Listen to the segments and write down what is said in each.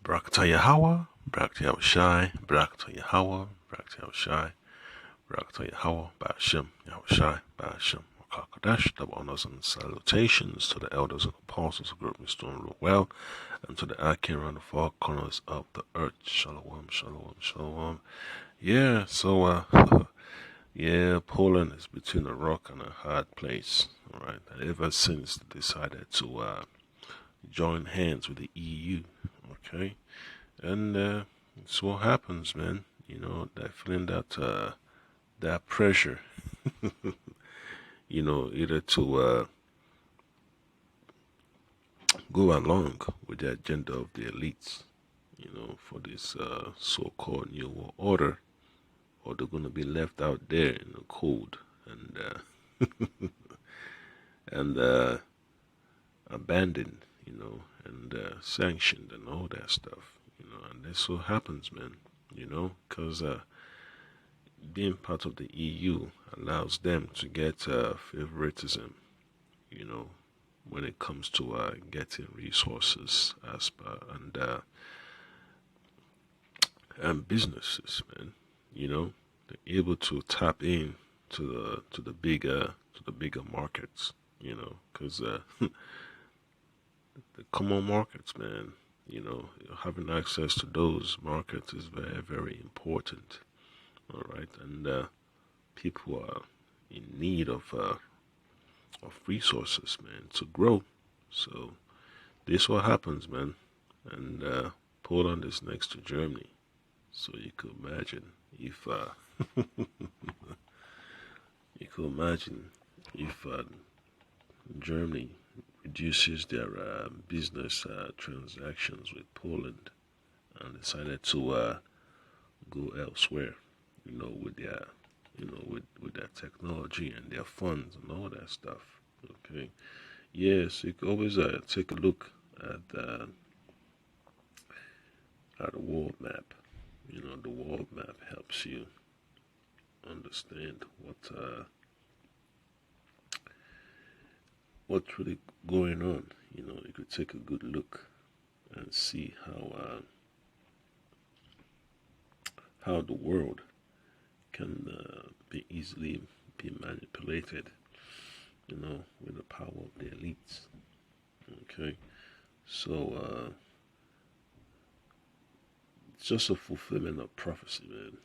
Barakata Yahweh, Barakata Yahushai, Barakata Yahweh, Barakata Yahushai, Barakata Yahweh, Ba'ashem, Yahushai, Ba'ashem, Wakakadash, double honors and salutations to the elders and apostles who grew up in rule well, and to the Akin around the four corners of the earth. Shalom, shalom, shalom. Yeah, yeah, Poland is between a rock and a hard place, alright, and ever since they decided to join hands with the EU, okay? And it's what happens, man. You know, that feeling that pressure, either to go along with the agenda of the elites, for this so-called new world order, or they're gonna be left out there in the cold and abandoned, and sanctioned and all that stuff, and that's what happens, man. Because being part of the EU allows them to get favoritism, you know, when it comes to getting resources as per and businesses, man. They're able to tap in to the bigger markets, because the common markets, man. Having access to those markets is very, very important. All right, and people are in need of resources, man, to grow. So this what happens, man. And Poland is next to Germany, so you could imagine if you could imagine if Germany reduces their business transactions with Poland and decided to go elsewhere, with their with their technology and their funds and all that stuff. Okay. Yes, you can always take a look at a world map. The world map helps you understand what's really going on. You could take a good look and see how the world can be easily be manipulated. With the power of the elites. Okay, so it's just a fulfillment of prophecy, man.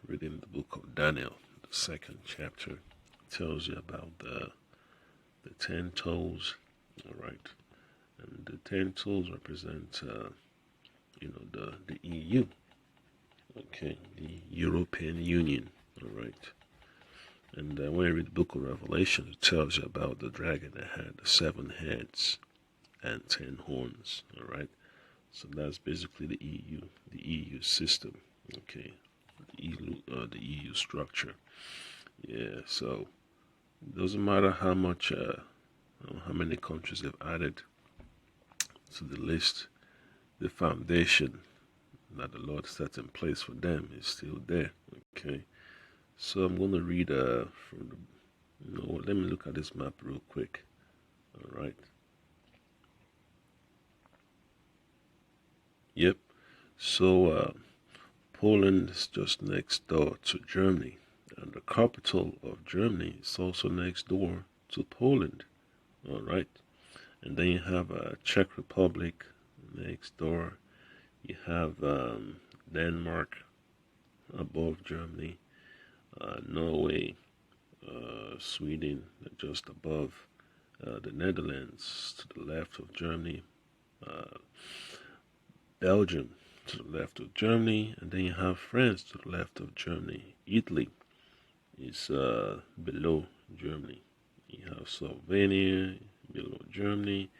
Reading the book of Daniel, the second chapter, tells you about the 10 toes. All right, and the 10 toes represent the EU. Okay, the European Union. All right. And when you read the book of Revelation, it tells you about the dragon that had the 7 heads and 10 horns. All right. So that's basically the EU system. Okay. The EU structure. Yeah. So it doesn't matter how much, how many countries they've added to the list, the foundation that the Lord set in place for them is still there. Okay. So I'm going to read from the. Let me look at this map real quick. All right. Yep. So Poland is just next door to Germany, and the capital of Germany is also next door to Poland. All right. And then you have Czech Republic next door. You have Denmark above Germany, Norway, Sweden just above, the Netherlands to the left of Germany, uh, Belgium to the left of Germany, and then you have France to the left of Germany. Italy is below Germany. You have Slovenia below Germany.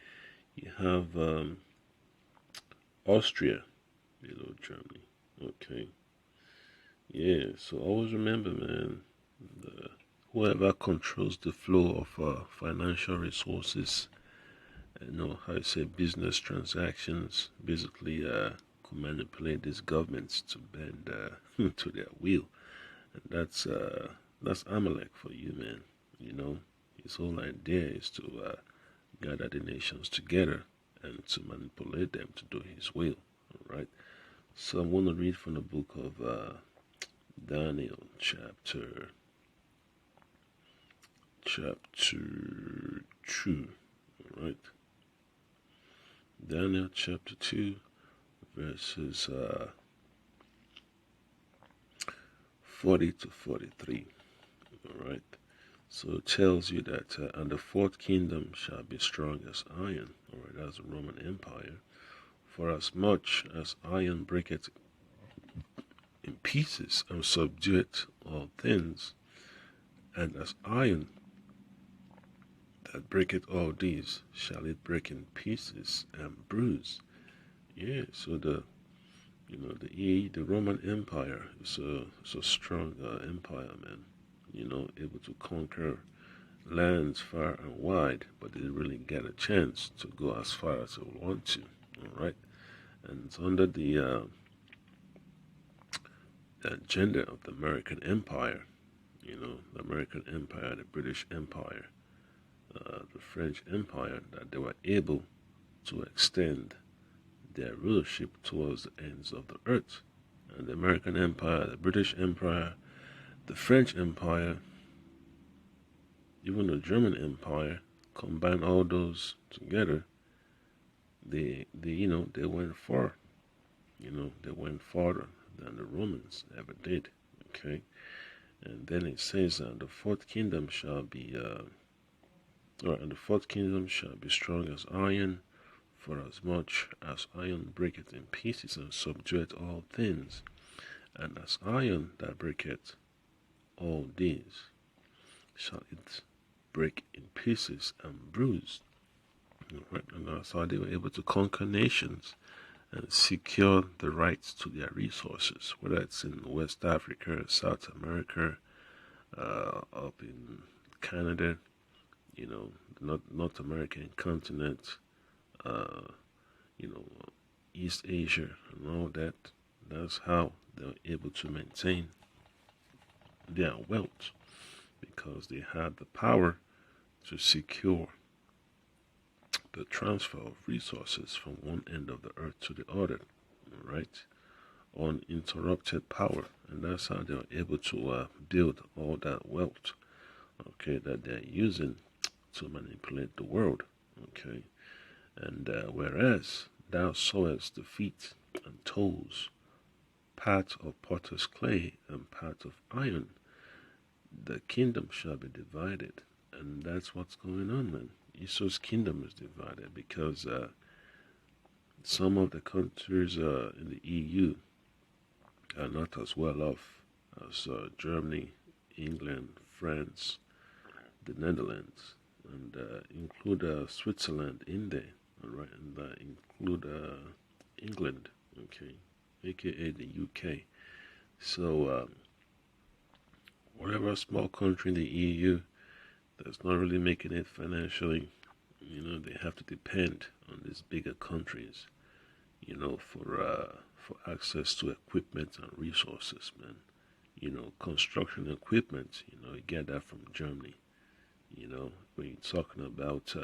You have Austria below Germany. Okay. Yeah, so always remember, man, whoever controls the flow of financial resources, how you say business transactions, basically could manipulate these governments to bend to their will, and that's Amalek for you, man. His whole idea is to gather the nations together and to manipulate them to do his will. right? So I'm going to read from the book of Daniel, chapter 2, all right? Daniel chapter 2, verses 40 to 43, all right? So it tells you that, and the fourth kingdom shall be strong as iron, all right, that's the Roman Empire. For as much as iron breaketh in pieces and subdueth all things, and as iron that breaketh all these, shall it break in pieces and bruise. Yeah, so the Roman Empire is a strong empire, man. Able to conquer lands far and wide, but they didn't really get a chance to go as far as they would want to. All right, and it's under the agenda of the American Empire. The American Empire, the British Empire, the French Empire, that they were able to extend their rulership towards the ends of the earth. And the American Empire, the British Empire, the French Empire, even the German Empire, combine all those together, they went far. They went farther than the Romans ever did. Okay, and then it says that the fourth kingdom shall be, and the fourth kingdom shall be strong as iron, for as much as iron breaketh in pieces and subdueth all things, and as iron that breaketh all these, shall it break in pieces and bruise. Right? And that's how they were able to conquer nations and secure the rights to their resources, whether it's in West Africa, South America, up in Canada, North American continent, uh, East Asia, and all that. That's how they're able to maintain their wealth, because they had the power to secure the transfer of resources from one end of the earth to the other, right? Uninterrupted power, and that's how they were able to build all that wealth, okay, that they're using to manipulate the world, okay. And whereas thou sawest the feet and toes, part of potter's clay and part of iron, the kingdom shall be divided. And that's what's going on, man. Esau's kingdom is divided because some of the countries in the EU are not as well off as Germany, England, France, the Netherlands, and include Switzerland in there, all right, and include England, okay, aka the UK. So whatever small country in the EU that's not really making it financially, they have to depend on these bigger countries, for access to equipment and resources, man. Construction equipment, you get that from Germany. When you're talking about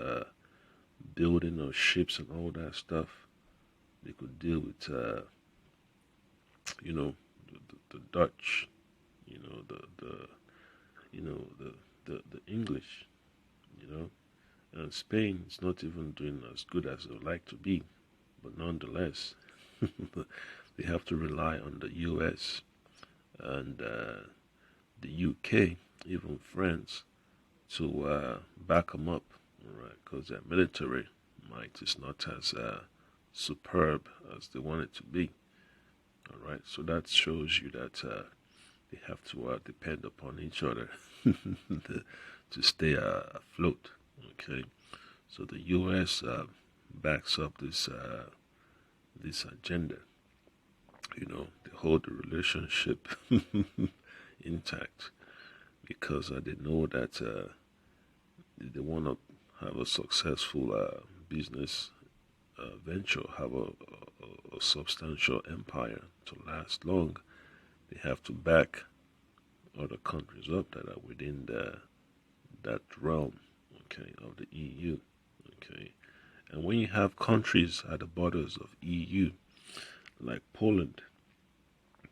building of ships and all that stuff, they could deal with, the Dutch, the the English, and Spain is not even doing as good as they would like to be, but nonetheless, they have to rely on the U.S. and the UK, even France, to back them up, right? Because their military might is not as superb as they want it to be, all right. So that shows you that they have to depend upon each other to stay afloat, okay. So the U.S. Backs up this agenda. They hold the relationship intact because they know that they want to have a successful business venture, have a substantial empire to last long. They have to back other countries up that are within that realm, okay, of the EU, okay. And when you have countries at the borders of EU, like Poland.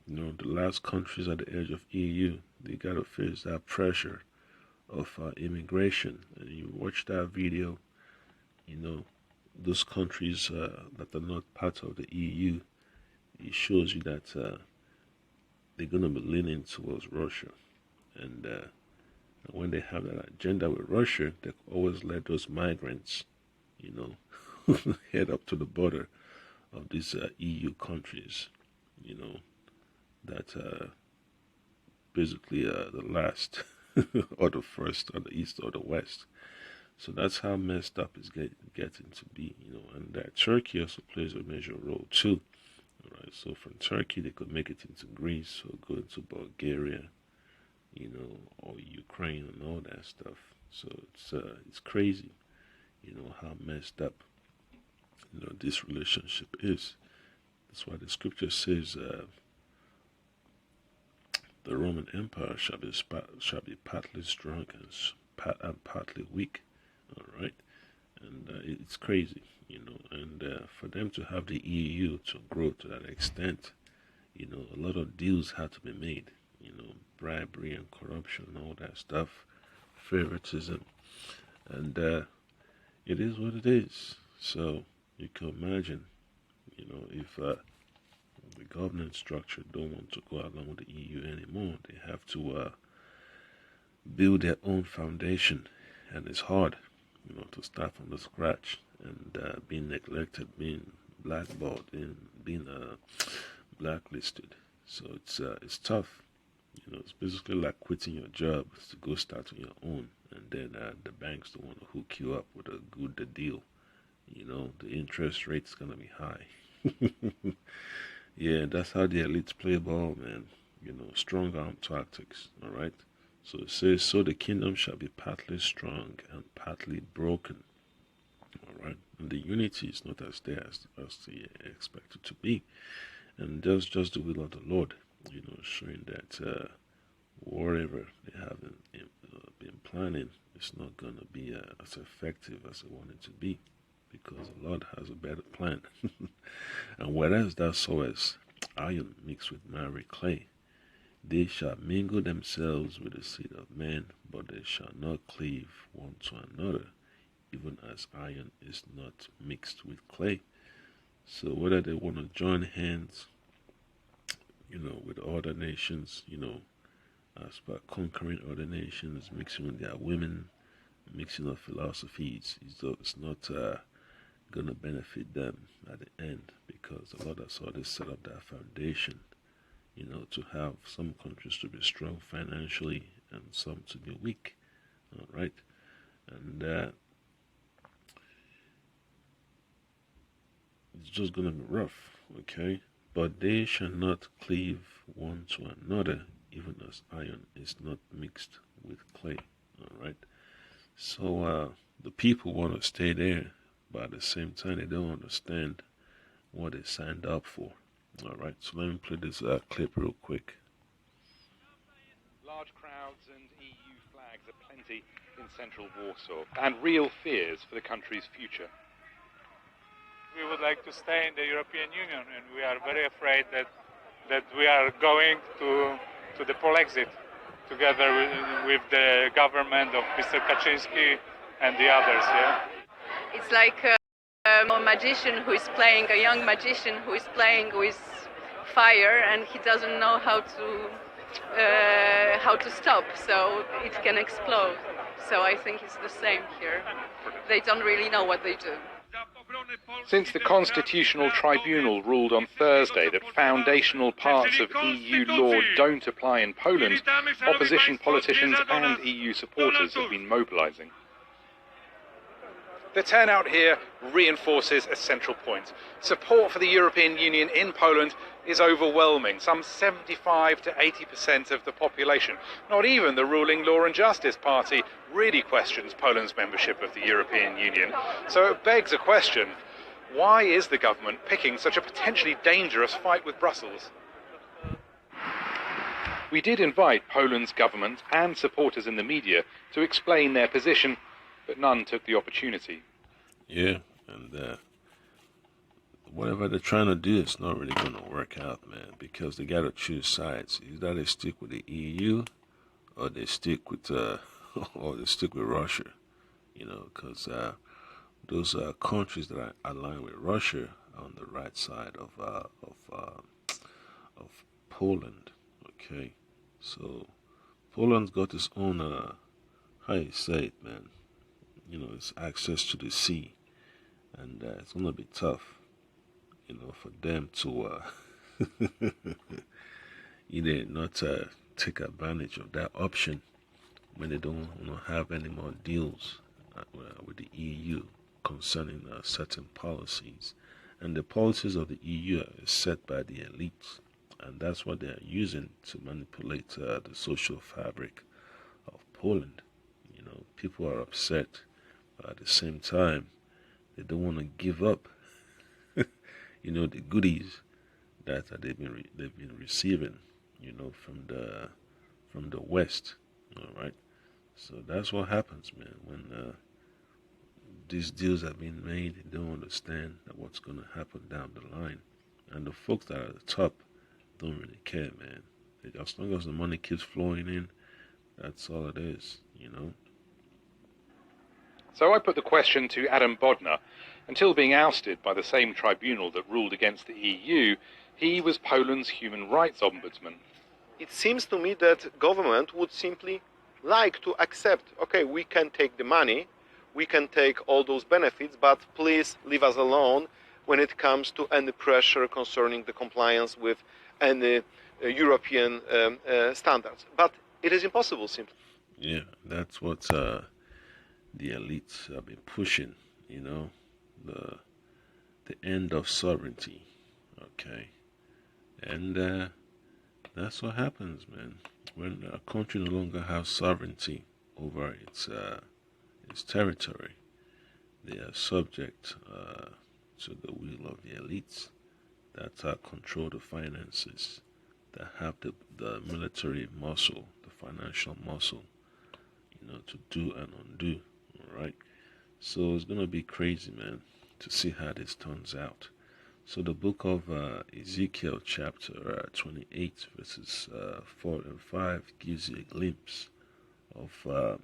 The last countries at the edge of EU, they got to face that pressure of immigration. And you watch that video, you know, those countries that are not part of the EU, it shows you that they're going to be leaning towards Russia. And when they have that agenda with Russia, they always let those migrants, head up to the border of these EU countries, that basically the last or the first or the east or the west. So that's how messed up it's getting to be, and that Turkey also plays a major role too. All right, so from Turkey they could make it into Greece or go into Bulgaria, or Ukraine and all that stuff. So it's crazy, how messed up, this relationship is. That's why the scripture says, the Roman Empire shall be partly strong and partly weak. All right, and it's crazy, and for them to have the EU to grow to that extent, a lot of deals had to be made, bribery and corruption and all that stuff, favoritism, and it is what it is. So you can imagine, if the governance structure don't want to go along with the EU anymore, they have to build their own foundation, and it's hard, to start from the scratch, and being neglected, being blackballed, being blacklisted. So it's tough. It's basically like quitting your job to go start on your own, and then the banks don't want to hook you up with a good deal. The interest rate's gonna be high. Yeah, that's how the elites play ball, man. Strong arm tactics. All right. So it says, so the kingdom shall be partly strong and partly broken. All right. And the unity is not as there as they expect it to be. And that's just the will of the Lord, showing that whatever they have been planning is not going to be as effective as they want it to be, because the Lord has a better plan. And whereas thou sawest iron mixed with miry clay, they shall mingle themselves with the seed of men, but they shall not cleave one to another, even as iron is not mixed with clay. So whether they want to join hands, with other nations, as per conquering other nations, mixing with their women, mixing of philosophies, it's not going to benefit them at the end, because the Lord has already set up that foundation, to have some countries to be strong financially and some to be weak. All right, and it's just going to be rough, okay? But they shall not cleave one to another, even as iron is not mixed with clay. All right, so the people want to stay there, but at the same time they don't understand what they signed up for. All right, so let me play this clip real quick. Large crowds and EU flags are plenty in central Warsaw, and real fears for the country's future. We would like to stay in the European Union, and we are very afraid that we are going to the Polexit together with the government of Mr. Kaczynski and the others. Yeah. It's like a magician who is playing, a young magician who is playing with fire, and he doesn't know how to stop, so it can explode. So I think it's the same here. They don't really know what they do. Since the Constitutional Tribunal ruled on Thursday that foundational parts of EU law don't apply in Poland, opposition politicians and EU supporters have been mobilising. The turnout here reinforces a central point. Support for the European Union in Poland is overwhelming. Some 75 to 80% of the population. Not even the ruling Law and Justice Party really questions Poland's membership of the European Union. So it begs a question. Why is the government picking such a potentially dangerous fight with Brussels? We did invite Poland's government and supporters in the media to explain their position, but none took the opportunity. Yeah, and whatever they're trying to do is not really going to work out, man, because they got to choose sides. Either they stick with the EU or they stick with or they stick with Russia. Because those countries that are aligned with Russia are on the right side of Poland. Okay, so Poland's got its own how you say it, man. It's access to the sea, and it's gonna be tough, for them to either not take advantage of that option when they don't have any more deals with the EU concerning certain policies. And the policies of the EU are set by the elites, and that's what they are using to manipulate the social fabric of Poland. People are upset, but at the same time, they don't want to give up, the goodies that they've been receiving, from the West. All right, so that's what happens, man. When these deals have been made, they don't understand that what's going to happen down the line, and the folks that are at the top don't really care, man. As long as the money keeps flowing in, that's all it is. So I put the question to Adam Bodnar. Until being ousted by the same tribunal that ruled against the EU, he was Poland's human rights ombudsman. It seems to me that government would simply like to accept, okay, we can take the money, we can take all those benefits, but please leave us alone when it comes to any pressure concerning the compliance with any European standards. But it is impossible, simply. Yeah, that's what the elites have been pushing, the end of sovereignty. Okay, and that's what happens, man. When a country no longer has sovereignty over its territory, they are subject to the will of the elites that control the finances, that have the military muscle, the financial muscle, to do and undo. All right, so it's gonna be crazy, man, to see how this turns out. So the book of Ezekiel chapter 28 verses 4 and 5 gives you a glimpse of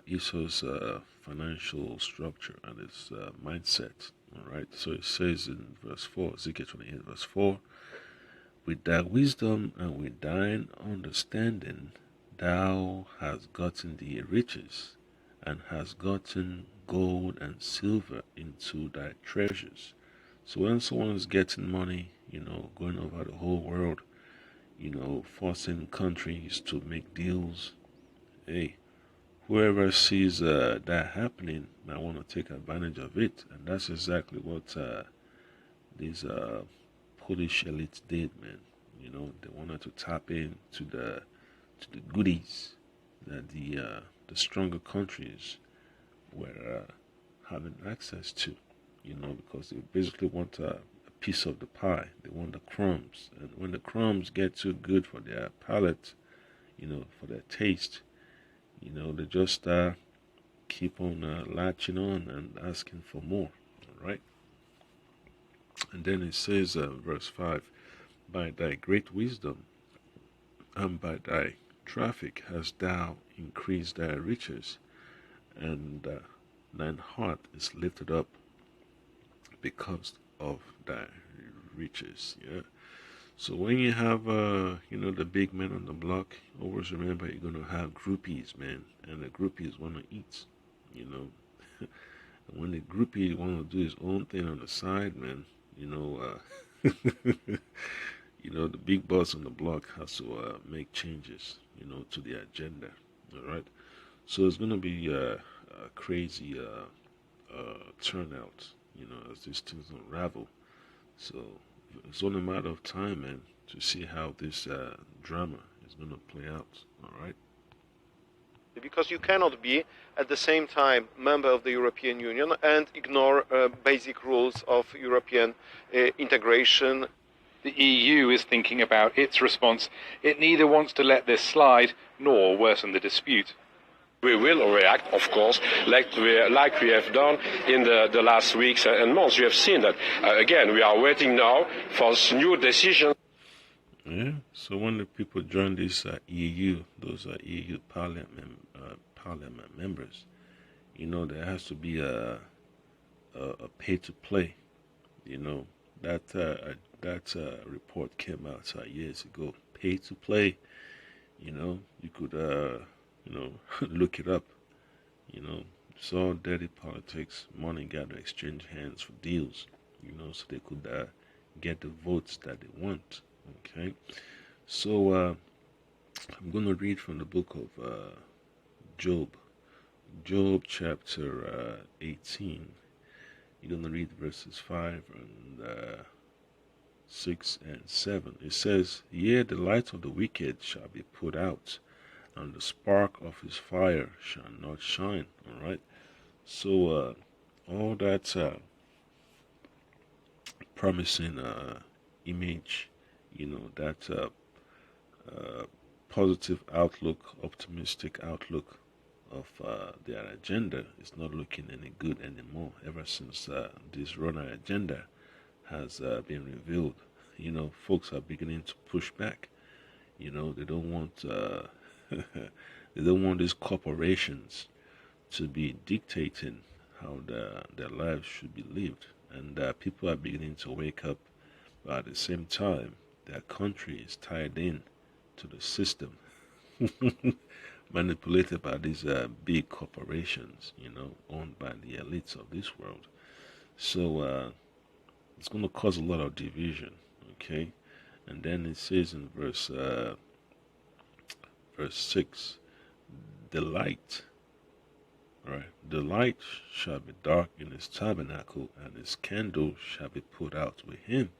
Esau's financial structure and his mindset. All right, so it says in verse 4, Ezekiel 28 verse 4, with thy wisdom and with thine understanding thou hast gotten thee riches, and hast gotten gold and silver into thy treasures. So when someone is getting money, going over the whole world, forcing countries to make deals, hey, whoever sees that happening might want to take advantage of it. And that's exactly what these Polish elites did, man. They wanted to tap into the goodies that the stronger countries were having access to, because they basically want a piece of the pie. They want the crumbs, and when the crumbs get too good for their palate, for their taste, they just keep on latching on and asking for more. All right, and then it says, verse 5, by thy great wisdom and by thy traffic hast thou increased thy riches, and thine heart is lifted up because of thy riches. Yeah. So when you have the big men on the block, always remember you're gonna have groupies, man, and the groupies wanna eat. And when the groupie wanna do his own thing on the side, man, the big boss on the block has to make changes, to the agenda. All right. So it's gonna be a crazy turnout, as these things unravel. So it's only a matter of time, man, to see how this drama is gonna play out. All right. Because you cannot be at the same time member of the European Union and ignore basic rules of European integration. The EU is thinking about its response. It neither wants to let this slide nor worsen the dispute. We will react, of course, like we have done in the last weeks and months. You have seen that. Again, we are waiting now for new decisions. Yeah, so when the people join this EU, those are EU parliament members, you know, there has to be a pay to play. You know, that report came out years ago. Pay to play. You know, you could look it up. You know, it's all dirty politics. Money got to exchange hands for deals. You know, so they could get the votes that they want. Okay, so I'm going to read from the book of Job. Job chapter 18. You're going to read verses 5 and 6 and 7. It says, Yea, the light of the wicked shall be put out, and the spark of his fire shall not shine. All right. So all that promising image, you know, that positive outlook, optimistic outlook of their agenda is not looking any good anymore ever since this runner agenda has been revealed. You know, folks are beginning to push back. You know, they don't want they don't want these corporations to be dictating how their lives should be lived, and people are beginning to wake up. But at the same time, their country is tied in to the system, manipulated by these big corporations, you know, owned by the elites of this world. So it's going to cause a lot of division, okay? And then it says in verse 6, the light, right? The light shall be dark in his tabernacle, and his candle shall be put out with him.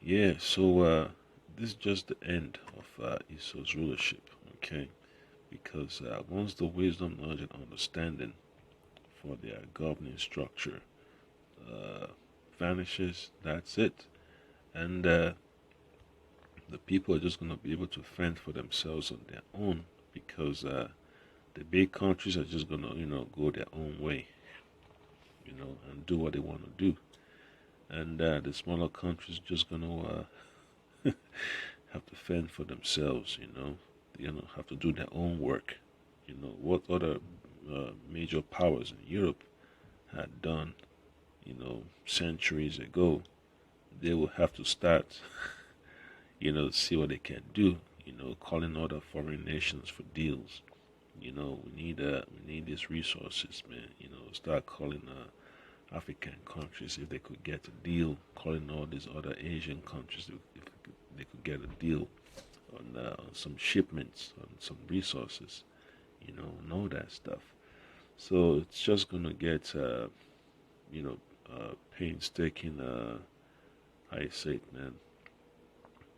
Yeah, so this is just the end of Esau's rulership, okay? Because once the wisdom, knowledge, and understanding for their governing structure vanishes, that's it. And the people are just going to be able to fend for themselves on their own, because the big countries are just going to, you know, go their own way, you know, and do what they want to do. And the smaller countries just going to have to fend for themselves, you know. They're going to have to do their own work. You know, what other major powers in Europe had done, you know, centuries ago, they will have to start, you know, see what they can do, you know, calling other foreign nations for deals. You know, we need these resources, man. You know, start calling African countries if they could get a deal, calling all these other Asian countries if they could get a deal on some shipments, on some resources, you know, and all that stuff. So it's just gonna get, you know, painstaking. How you say it, man?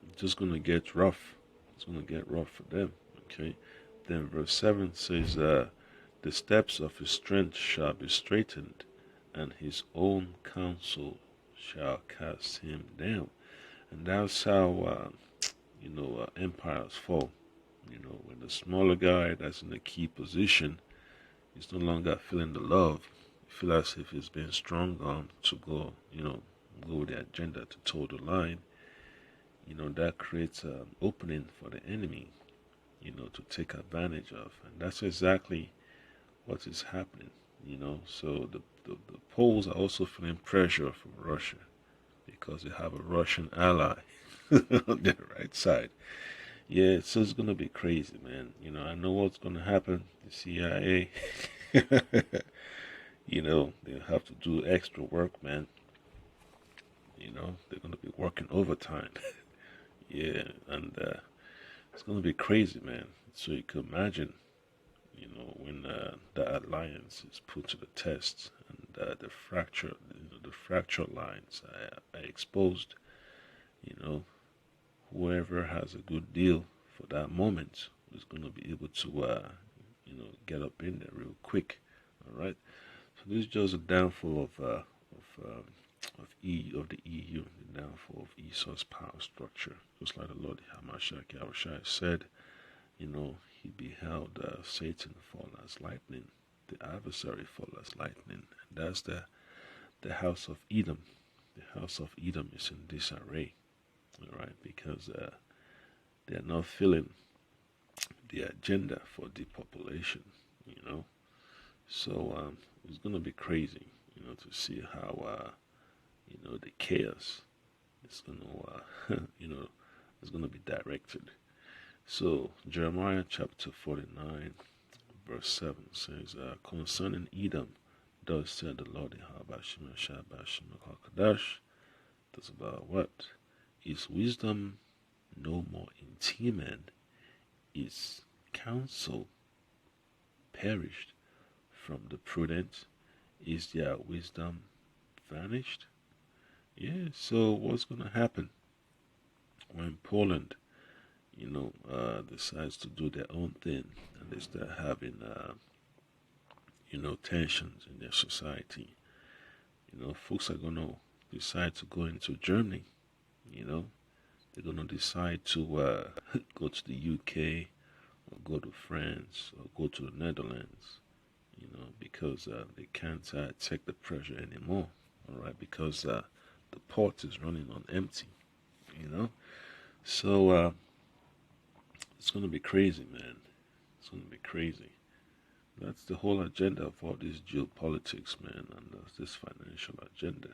It's just gonna get rough. It's gonna get rough for them. Okay. Then verse 7 says, "The steps of his strength shall be straightened, and his own counsel shall cast him down." And that's how you know, empires fall. You know, when the smaller guy that's in a key position is no longer feeling the love, feel as if he's been strong armed to go, you know, go with the agenda to toe the line. You know, that creates an opening for the enemy, you know, to take advantage of. And that's exactly what is happening, you know. So the Poles are also feeling pressure from Russia because they have a Russian ally on their right side. Yeah, so it's gonna be crazy, man. You know, I know what's gonna happen. The CIA, you know, they'll have to do extra work, man. You know, they're gonna be working overtime. Yeah, and it's gonna be crazy, man. So you can imagine, you know, when the alliance is put to the test and the fracture, you know, the fracture lines are exposed. You know, whoever has a good deal for that moment is going to be able to, you know, get up in there real quick. All right. So this is just a downfall of the EU, the downfall of Esau's power structure. Just like the Lord Hamashiach Yahushua said, you know, he beheld Satan fall as lightning, the adversary fall as lightning. And that's the house of Edom. The house of Edom is in disarray, all right, because they are not filling the agenda for depopulation, you know. So it's gonna be crazy, to see how the chaos is gonna is gonna be directed. So Jeremiah chapter 49 verse 7 says, concerning Edom, thus said the Lord Yahweh Shemashah Kadash. That's about what? Is wisdom no more in Teman? Is counsel perished from the prudent? Is their wisdom vanished? Yeah, so what's going to happen when Poland, decides to do their own thing and they start having, tensions in their society? Folks are going to decide to go into Germany, they're going to decide to go to the UK or go to France or go to the Netherlands, because they can't take the pressure anymore, all right, because the port is running on empty, So it's going to be crazy, man. It's going to be crazy. That's the whole agenda of all this geopolitics, man, and this financial agenda.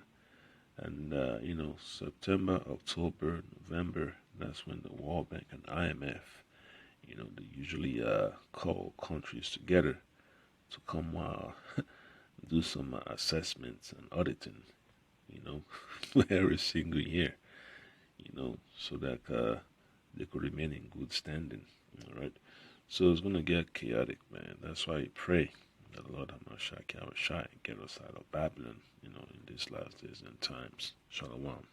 And, September, October, November, that's when the World Bank and IMF, they usually call countries together to come do some assessments and auditing, every single year, so that they could remain in good standing, all right? So it's going to get chaotic, man. That's why you pray that Lord Hamashaki, our shy, get us out of Babylon, in these last days and times. Shalom.